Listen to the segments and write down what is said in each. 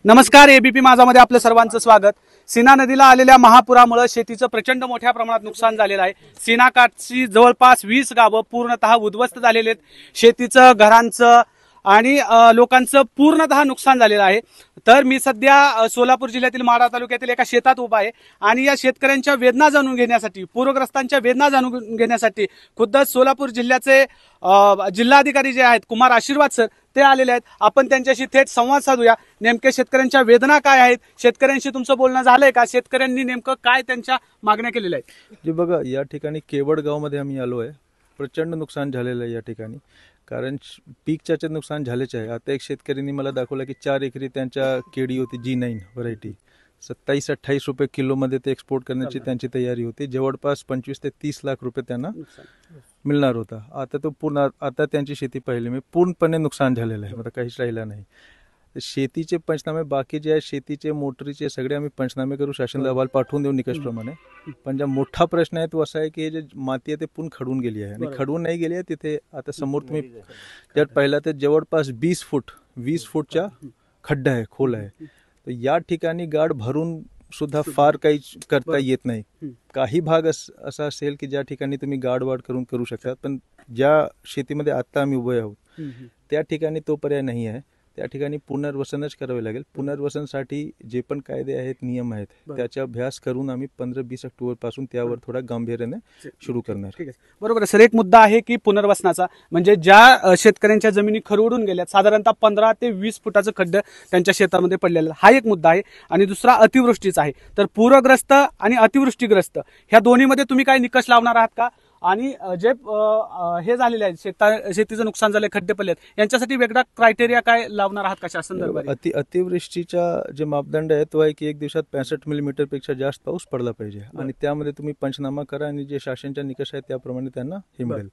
नमस्कार, एबीपी माझामध्ये आपलं सर्वांचं स्वागत। सीना नदीला आलेल्या महापुरामुळे शेतीचं प्रचंड मोठ्या प्रमाणात नुकसान झालेलं आहे। सीना काठची जवळपास 20 गावं पूर्णतः उद्ध्वस्त झालेले आहेत। शेतीचं, घरांचं आणि लोकांचं पूर्णतः नुकसान झालेलं आहे। तर मी सध्या सोलापूर जिल्ह्यातील माढा तालुक्यातील एका शेतात उभा आहे आणि या शेतकऱ्यांच्या वेदना जाणून घेण्यासाठी, पूरग्रस्तांच्या वेदना जाणून घेण्यासाठी खुद्द सोलापूर जिल्ह्याचे जिल्हाधिकारी जे आहेत कुमार आशीर्वाद सर ते आलेले आहेत। आपण त्यांच्याशी थेट संवाद साधूया। नेमके शेतकऱ्यांच्या वेदना काय आहेत, शेतकऱ्यांशी तुमचं बोलणं झालंय का, शेतकऱ्यांनी नेमकं काय त्यांच्या मागण्या केलेल्या आहेत? जी बघा, या ठिकाणी केवड गावमध्ये आम्ही आलो आहे। प्रचंड नुकसान झालेलं आहे या ठिकाणी, कारण पीकचे नुकसान झालेच आहे। आता एक शेतकऱ्यांनी मला दाखवलं की 4 एकरी त्यांच्या केळी होती G9 व्हरायटी, 27-28 रुपये किलोमध्ये ते एक्सपोर्ट करण्याची त्यांची तयारी होती। जवळपास 25 ते 30 लाख रुपये त्यांना मिळणार होता। आता तो पूर्ण, आता त्यांची शेती पाहिली मी पूर्णपणे नुकसान झालेलं आहे, आता काहीच राहिलं नाही। शेतीचे पंचनामे बाकी जे आहे, शेतीचे मोटरीचे सगळे आम्ही पंचनामे करू, शासनाला अहवाल पाठवून देऊ निकषप्रमाणे। पण जो मोठा प्रश्न आहे तो असा आहे की हे जे माती आहे ते पूर्ण खडून गेली आहे आणि खडून नाही गेली आहे तिथे। आता समोर तुम्ही जर पाहिलं तर जवळपास 20 फूटचा खड्डा आहे, खोल आहे। तर या ठिकाणी गाड भरून सुद्धा फार काही करता येत नाही। काही भाग असा असेल की ज्या ठिकाणी तुम्ही गाडवाड करू शकता, पण ज्या शेतीमध्ये आता आम्ही उभे आहोत त्या ठिकाणी तो पर्याय नाही आहे। त्या ठिकाणी पुनर्वसनच करावे लागेल। पुनर्वसनसाठी जे पण कायदे आहेत, नियम आहेत, त्याचा अभ्यास करून आम्ही 15-20 ऑक्टोबर पासून त्यावर थोडा गांभीर्याने सुरू करणार। ठीक आहे, बरोबर सर। एक मुद्दा आहे की पुनर्वसनाचा, म्हणजे ज्या शेतकऱ्यांच्या जमिनी खरवडून गेल्यात, साधारणतः 15 ते 20 फुटाचं खड्डे त्यांच्या शेतामध्ये पडलेलं, हा एक मुद्दा आहे। आणि दुसरा अतिवृष्टीचा आहे। तर पूरग्रस्त आणि अतिवृष्टीग्रस्त ह्या दोन्हीमध्ये तुम्ही काय निकष लावणार आहात का? आणि जे हे झालेले आहेत, शेतीचं नुकसान झालंय, खड्डे पडलेत, यांच्यासाठी वेगळा क्रायटेरिया काय लावणार आहात का शासन दरबारी? अतिवृष्टीचा जे मापदंड आहे तो आहे की 1 दिवसात 65 मिलीमीटर पेक्षा जास्त पाऊस पडला पाहिजे आणि त्यामध्ये तुम्ही पंचनामा करा आणि जे शासनाच्या निकष आहेत त्याप्रमाणे त्यांना हे मिळेल।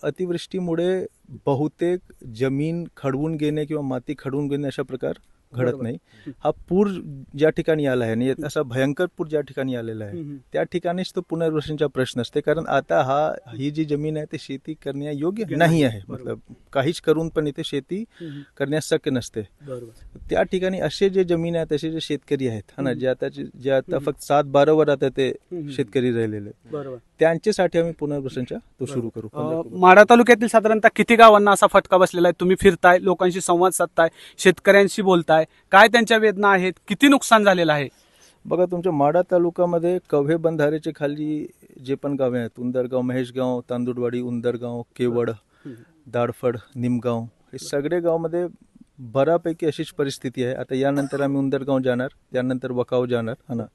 अतिवृष्टीमुळे बहुतेक जमीन खडवून घेणे किंवा माती खडवून घेणे अशा प्रकार घडत नाही। हा पूर ज्या ठिकाणी आला आहे आणि असा भयंकर पूर ज्या ठिकाणी आलेला आहे त्या ठिकाणीच तो पुनर्वसनाचा प्रश्न असते, कारण आता ही जी जमीन आहे ते शेती करण्यायोग्य नाही आहे। मतलब काहीच करून पण इथे शेती करण्यास शक्य नसते। त्या ठिकाणी असे जे जमीन आहेत, असे जे शेतकरी आहेत ना, जे आता फक्त 7-12 वर आता ते शेतकरी राहिलेले, त्यांच्यासाठी आम्ही पुनर्वसनचा तो सुरू करू। माढा तालुक्यातील साधारणतः किती गावांना असा फटका बसलेला आहे? तुम्ही फिरताय, लोकांशी संवाद साधताय, शेतकऱ्यांशी बोलताय, काय त्यांच्या वेदना आहेत, किती नुकसान झालेलं आहे? बघा, तुमच्या माढा तालुक्यामध्ये कव्हे बंधारेचे खाली जे पण गावे आहेत, उंदरगाव, महेशगाव, तांदुडवाडी, उंदरगाव, केवड, दाडफड, निमगाव, हे सगळे गावमध्ये बऱ्यापैकी अशीच परिस्थिती आहे। आता यानंतर आम्ही उंदरगाव जाणार, त्यानंतर वकाव जाणार है ना।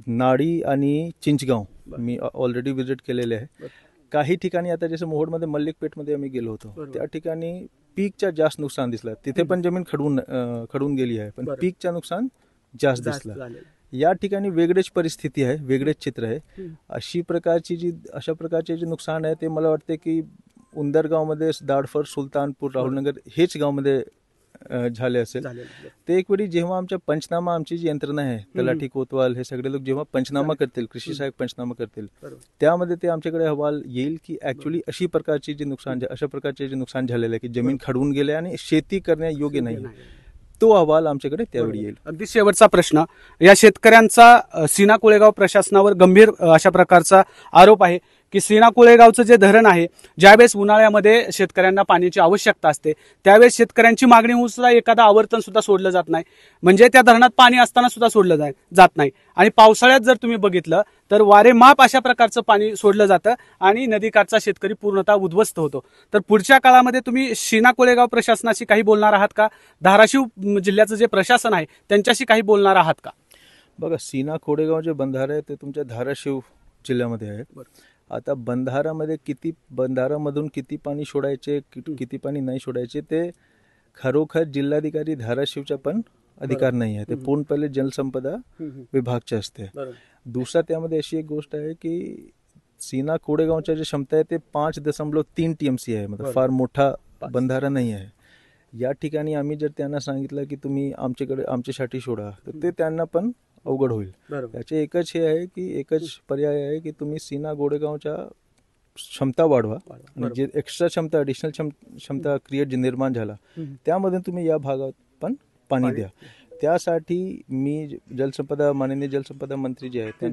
नाडी आणि चिंचगाव मी ऑलरेडी विजिट केलेले आहे। काही ठिकाणी आता जसं मोहोडमध्ये मल्लिकपेठमध्ये आम्ही गेलो होतो, त्या ठिकाणी पीकच्या जास्त नुकसान दिसलं। तिथे पण जमीन खडून गेली आहे, पण पीकच्या नुकसान जास्त दिसलं। या ठिकाणी वेगळीच परिस्थिती आहे, वेगळेच चित्र आहे। अशा प्रकारचे जे नुकसान आहे ते मला वाटते की उंदरगावमध्ये, दाडफड, सुलतानपूर, राहुलनगर हेच गावमध्ये झाले असेल। ते एक वेळी जेव्हा आमच्या पंचनामा, आमची जी यंत्रणा आहे, तलाठी, कोतवाल, हे सगळे लोक जेव्हा पंचनामा करतील, कृषी सहाय्यक पंचनामा करतील, त्यामध्ये ते आमच्याकडे अहवाल येईल की ऍक्च्युअली अशा प्रकारचे जे नुकसान झालेलं आहे की जमीन खडवून गेले आणि शेती करण्यायोग्य नाही, तो अहवाल आमच्याकडे त्यावेळी येईल। अगदी शेवटचा प्रश्न, या शेतकऱ्यांचा सीना कोळेगाव प्रशासनावर गंभीर अशा प्रकारचा आरोप आहे की सीना कोळेगावचं जे धरण आहे, ज्यावेळेस उन्हाळ्यामध्ये शेतकऱ्यांना पाण्याची आवश्यकता असते त्यावेळेस शेतकऱ्यांची मागणी होऊन सुद्धा एखादा आवर्तन सुद्धा सोडलं जात नाही, म्हणजे त्या धरणात पाणी असताना सुद्धा सोडलं जात नाही। आणि पावसाळ्यात जर तुम्ही बघितलं तर वारे माप अशा प्रकारचं पाणी सोडलं जातं आणि नदीकाठचा शेतकरी पूर्णतः उद्ध्वस्त होतो। तर पुढच्या काळामध्ये तुम्ही सीना कोळेगाव प्रशासनाशी काही बोलणार आहात का? धाराशिव जिल्ह्याचं जे प्रशासन आहे त्यांच्याशी काही बोलणार आहात का? बघा, सीना कोळेगाव जे बंधारे आहे ते तुमच्या धाराशिव जिल्ह्यामध्ये आहे। आता बंधारामधून किती पाणी सोडायचे, किती पाणी नाही सोडायचे, ते खरोखर जिल्हाधिकारी धाराशिवचा पण अधिकार नाही आहे। ते पूर्ण पहिले जलसंपदा विभागचे असते। दुसरा, त्यामध्ये अशी एक गोष्ट आहे की सीना कोळेगावच्या जे क्षमता आहे ते 5.3 TMC आहे, मतलब फार मोठा बंधारा नाही आहे। या ठिकाणी आम्ही जर त्यांना सांगितलं की तुम्ही आमच्यासाठी सोडा, तर ते त्यांना पण अवघड होईल। त्याचे एकच हे आहे की एकच पर्याय आहे की तुम्ही सीना कोळेगावच्या क्षमता वाढवा आणि जे एक्स्ट्रा क्षमता, ॲडिशनल क्षमता क्रिएट जे निर्माण झाला त्यामध्ये तुम्ही या भागात पण पाणी द्या. त्यासाठी मी जलसंपदा माननीय जलसंपदा मंत्री जे आहेत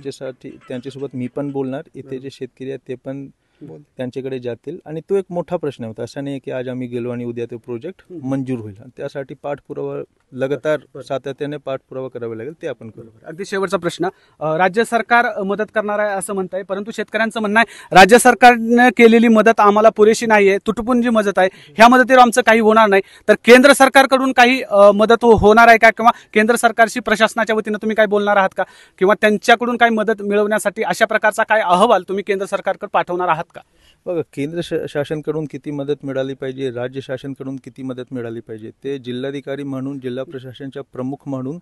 त्यांच्यासोबत मी पण बोलणार. इथे जे शेतकरी आहेत ते पण त्यांच्याकडे जातील. आणि तो एक मोठा प्रश्न होता. असं नाही की आज आम्ही गेलो आणि उद्या ते प्रोजेक्ट मंजूर होईल. त्यासाठी पाठपुरावा लगातार सातत्याने पाठपुरावा करावा लागेल. ते आपण करू. अगदी शेवटचा प्रश्न, राज्य सरकार मदत करणार आहे असं म्हणताय, परंतु शेतकऱ्यांचं म्हणणं आहे राज्य सरकारने केलेली मदत आम्हाला पुरेशी नाहीये, तुटपुंजी जी मदत आहे ह्या मदतीवर आमचं काही होणार नाही. तर केंद्र सरकारकडून काही मदत होणार आहे का, किंवा केंद्र सरकारशी प्रशासनाच्या वतीनं तुम्ही काय बोलणार आहात का, किंवा त्यांच्याकडून काही मदत मिळवण्यासाठी अशा प्रकारचा काय अहवाल तुम्ही केंद्र सरकारकडे पाठवणार आहात का? बघा, केंद्र शासनकडून किती मदत मिळाली पाहिजे, राज्य शासनकडून किती मदत मिळाली पाहिजे, ते जिल्हाधिकारी म्हणून, जिल्हा प्रशासनाच्या प्रमुख म्हणून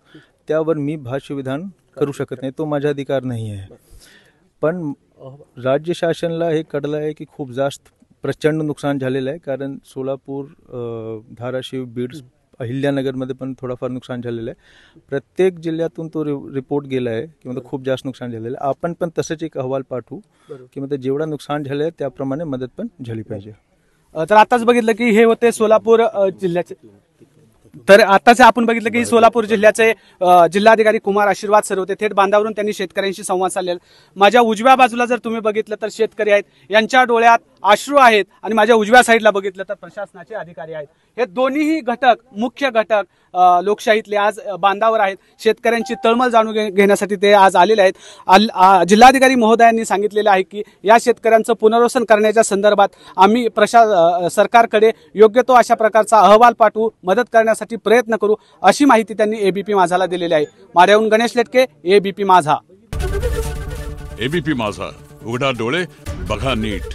त्यावर मी भाष्य विधान करू शकत नाही. तो माझा अधिकार नाही आहे. पण राज्य शासनाला हे कळलं आहे की खूप जास्त प्रचंड नुकसान झालेलं आहे. कारण सोलापूर, धाराशिव, बीड, अहिल्यानगरमध्ये पण थोडाफार नुकसान झालेलं आहे. प्रत्येक जिल्ह्यातून तो रिपोर्ट गेला आहे की म्हणजे खूप जास्त नुकसान झालेलं आहे. आपण पण तसंच एक अहवाल पाठवू की म्हणजे जेवढा नुकसान झालं आहे त्याप्रमाणे मदत पण झाली पाहिजे. तर आताच बघितलं की हे होते सोलापूर जिल्ह्याचे, तर आताच आपण बघितलं की सोलापूर जिल्ह्याचे जिल्हाधिकारी कुमार आशीर्वाद सर होते. थेट बांधावरून त्यांनी शेतकऱ्यांशी संवाद साधलेला. माझ्या उजव्या बाजूला जर तुम्ही बघितलं तर शेतकरी आहेत, यांच्या डोळ्यात अश्रू आहेत, आणि माझ्या उजव्या साईडला बघितलं तर प्रशासनाचे अधिकारी आहेत. हे दोन्हीही घटक, मुख्य घटक लोकशाहीतले आज बांधावर आहेत. शेतकऱ्यांची तळमळ जाणून घेण्यासाठी ते आज आलेले आहेत. जिल्हाधिकारी महोदयांनी सांगितलेलं आहे की या शेतकऱ्यांचं पुनर्वसन करण्याच्या संदर्भात आम्ही सरकारकडे योग्य तो अशा प्रकारचा अहवाल पाठवू, मदत करण्यासाठी प्रयत्न करू, अशी माहिती त्यांनी एबीपी माझाला दिलेली आहे. माढ्याहून गणेश लेटके, एबीपी माझा. एबीपी माझा, उघडा डोळे बघा नीट.